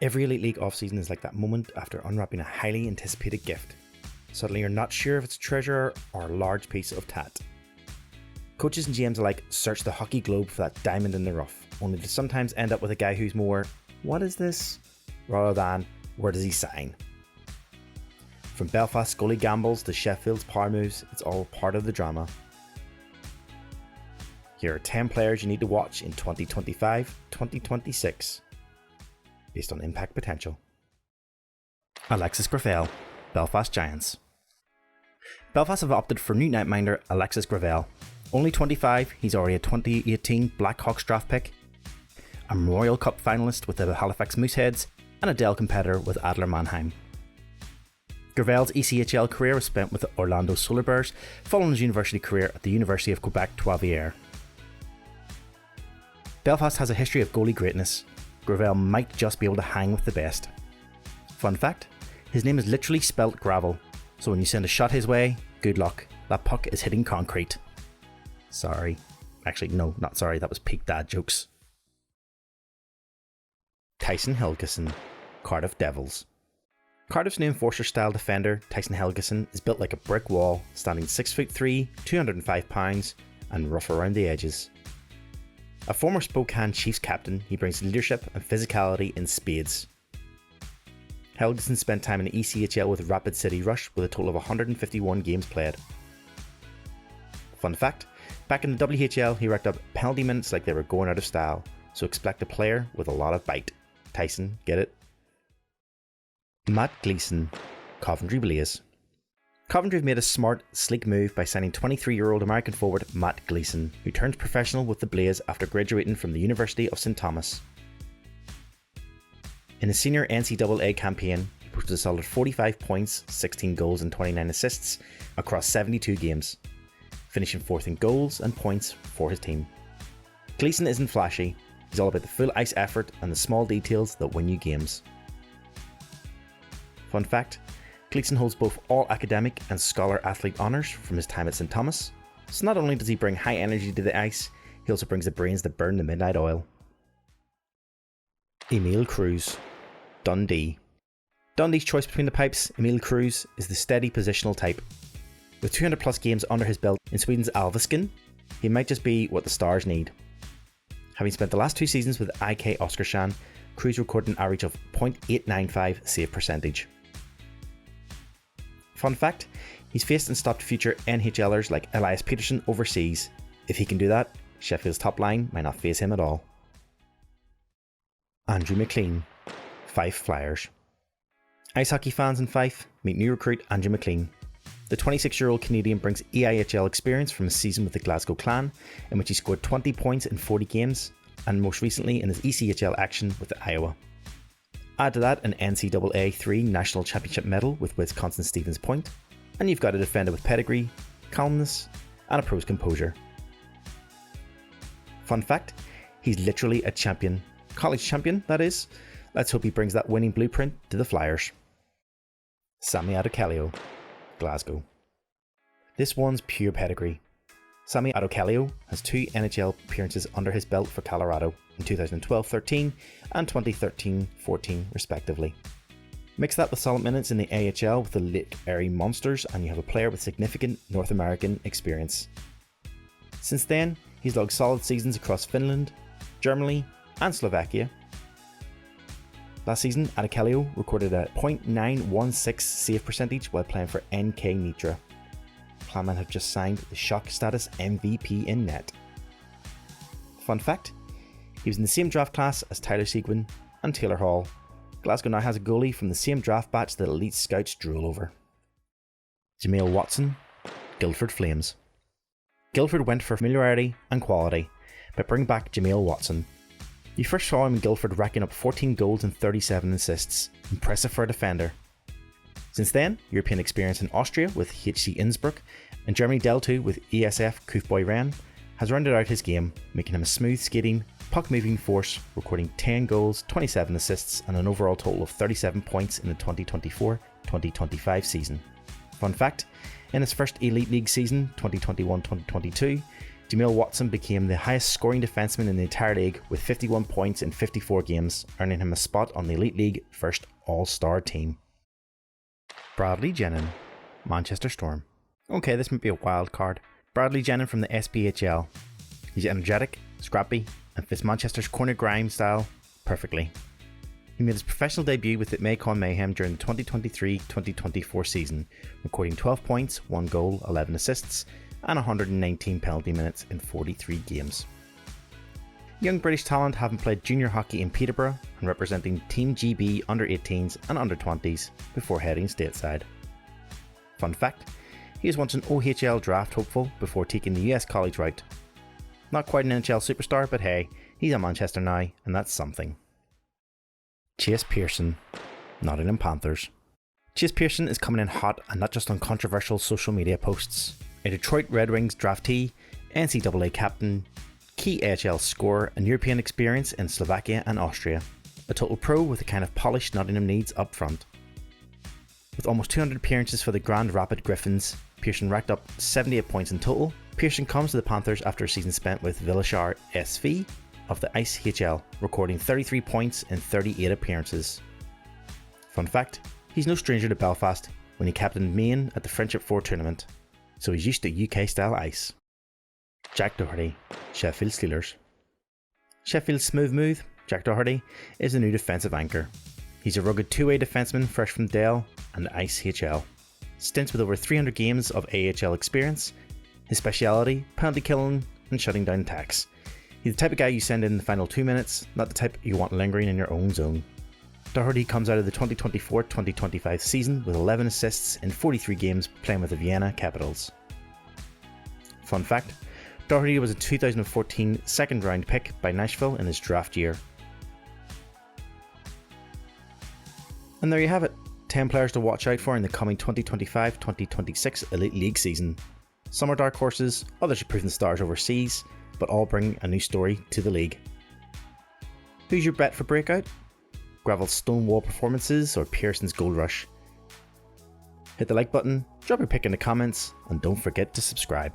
Every Elite League offseason is like that moment after unwrapping a highly anticipated gift. Suddenly you're not sure if it's treasure or a large piece of tat. Coaches and GMs alike search the hockey globe for that diamond in the rough, only to sometimes end up with a guy who's more, what is this? Rather than, where does he sign? From Belfast's goalie gambles to Sheffield's power moves, it's all part of the drama. Here are 10 players you need to watch in 2025-2026, based on impact potential. Alexis Gravel, Belfast Giants. Belfast have opted for new netminder Alexis Gravel. Only 25, he's already a 2018 Blackhawks draft pick, a Memorial Cup finalist with the Halifax Mooseheads, and a Dell competitor with Adler Mannheim. Gravel's ECHL career was spent with the Orlando Solar Bears, following his university career at the University of Quebec Trois-Rivières. Belfast has a history of goalie greatness. Gravel might just be able to hang with the best. Fun fact, his name is literally spelt gravel, so when you send a shot his way, good luck, that puck is hitting concrete. Sorry. Actually, no, not sorry, that was peak dad jokes. Tyson Helgeson, Cardiff Devils. Cardiff's new enforcer-style defender, Tyson Helgeson, is built like a brick wall, standing 6'3", 205 pounds, and rough around the edges. A former Spokane Chiefs captain, he brings leadership and physicality in spades. Helgeson spent time in the ECHL with Rapid City Rush with a total of 151 games played. Fun fact, back in the WHL he racked up penalty minutes like they were going out of style, so expect a player with a lot of bite. Tyson, get it? Matt Gleason, Coventry Blaze. Coventry have made a smart, sleek move by signing 23-year-old American forward Matt Gleason, who turned professional with the Blaze after graduating from the University of St Thomas. In his senior NCAA campaign, he posted a solid 45 points, 16 goals and 29 assists across 72 games, finishing 4th in goals and points for his team. Gleason isn't flashy, he's all about the full ice effort and the small details that win you games. Fun fact, Gleason holds both all academic and scholar athlete honours from his time at St Thomas, so not only does he bring high energy to the ice, he also brings the brains that burn the midnight oil. Emile Cruz, Dundee. Dundee's choice between the pipes, Emile Cruz is the steady positional type. With 200 plus games under his belt in Sweden's Alveskin, he might just be what the Stars need. Having spent the last 2 seasons with IK Oskarshamn, Cruz recorded an average of .895 save percentage. Fun fact, he's faced and stopped future NHLers like Elias Peterson overseas. If he can do that, Sheffield's top line might not face him at all. Andrew McLean, Fife Flyers. Ice hockey fans in Fife meet new recruit Andrew McLean. The 26-year-old Canadian brings EIHL experience from his season with the Glasgow Clan, in which he scored 20 points in 40 games, and most recently in his ECHL action with Iowa. Add to that an NCAA 3 National Championship medal with Wisconsin Stevens Point, and you've got a defender with pedigree, calmness, and a pro's composure. Fun fact, he's literally a champion. College champion, that is. Let's hope he brings that winning blueprint to the Flyers. Sammy Adokelio, Glasgow. This one's pure pedigree. Sammy Adokelio has 2 NHL appearances under his belt for Colorado in 2012-13 and 2013-14 respectively. Mix that with solid minutes in the AHL with the Lake Erie Monsters and you have a player with significant North American experience. Since then, he's logged solid seasons across Finland, Germany and Slovakia. Last season, Adokelio recorded a .916 save percentage while playing for NK Nitra. Clanman have just signed the shock status MVP in net. Fun fact, he was in the same draft class as Tyler Seguin and Taylor Hall. Glasgow now has a goalie from the same draft batch that elite scouts drool over. Jameel Watson, Guildford Flames. Guildford went for familiarity and quality, but bring back Jameel Watson. You first saw him in Guildford racking up 14 goals and 37 assists, impressive for a defender. Since then, European experience in Austria with HC Innsbruck and Germany Del 2 with ESF Kufboy Rennes has rounded out his game, making him a smooth skating, puck moving force, recording 10 goals, 27 assists and an overall total of 37 points in the 2024-2025 season. Fun fact, in his first Elite League season, 2021-2022, Jamil Watson became the highest scoring defenseman in the entire league with 51 points in 54 games, earning him a spot on the Elite League first All-Star team. Bradley Jenin, Manchester Storm. Okay, this might be a wild card. Bradley Jenin from the SPHL. He's energetic, scrappy, and fits Manchester's corner grind style perfectly. He made his professional debut with the Macon Mayhem during the 2023-2024 season, recording 12 points, 1 goal, 11 assists, and 119 penalty minutes in 43 games. Young British talent having played junior hockey in Peterborough and representing Team GB under-18s and under-20s before heading stateside. Fun fact, he was once an OHL draft hopeful before taking the US college route. Not quite an NHL superstar, but hey, he's at Manchester now, and that's something. Chase Pearson, Nottingham Panthers. Chase Pearson is coming in hot, and not just on controversial social media posts. A Detroit Red Wings draftee, NCAA captain, key AHL scorer, and European experience in Slovakia and Austria. A total pro with the kind of polish Nottingham needs up front. With almost 200 appearances for the Grand Rapid Griffins, Pearson racked up 78 points in total. Pearson comes to the Panthers after a season spent with Villachar SV of the EIHL, recording 33 points in 38 appearances. Fun fact, he's no stranger to Belfast when he captained Maine at the Friendship 4 tournament, so he's used to UK style ice. Jack Doherty, Sheffield Steelers. Sheffield's smooth move, Jack Doherty, is a new defensive anchor. He's a rugged two-way defenseman fresh from Dale and the EIHL. Stints with over 300 games of AHL experience. His speciality, penalty killing and shutting down attacks. He's the type of guy you send in the final 2 minutes, not the type you want lingering in your own zone. Doherty comes out of the 2024-2025 season with 11 assists in 43 games playing with the Vienna Capitals. Fun fact, Doherty was a 2014 second round pick by Nashville in his draft year. And there you have it, 10 players to watch out for in the coming 2025-2026 Elite League season. Some are dark horses, others are proving stars overseas, but all bring a new story to the league. Who's your bet for breakout? Gravel's Stonewall performances or Pearson's gold rush? Hit the like button, drop your pick in the comments, and don't forget to subscribe.